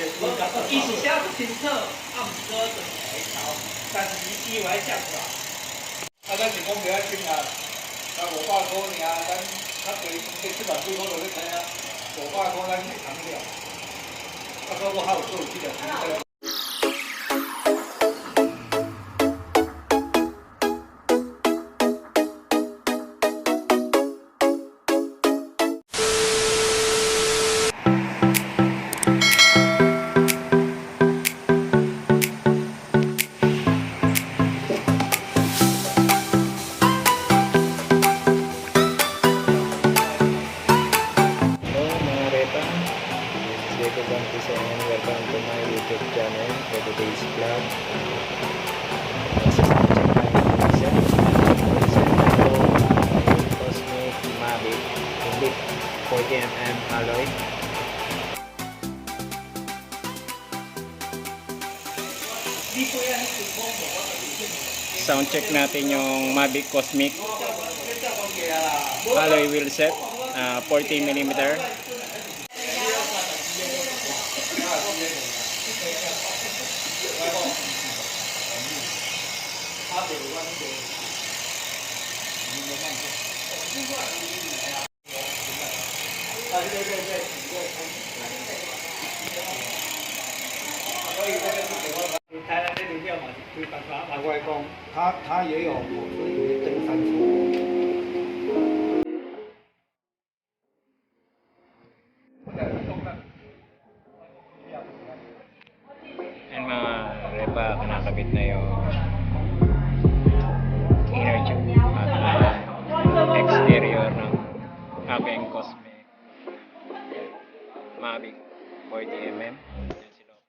伊是写不清楚，暗哥的来潮，但是伊有来讲出来。咱是讲袂晓紧啊，500块尔，咱7万几块就咧听啊，500块咱会扛了。不过还有做这个。Welcome to my YouTube channel for today's vlog. Cosmic Mavic Indik 40mm alloy. Sound check natin yung Mavic Cosmic alloy wheel set, 40mm.难怪讲，他也有登山车。And mga repa, nakakabit na yung inner tube at exterior ng aking Cosmic Mavic 40mm. Yan si Lopa.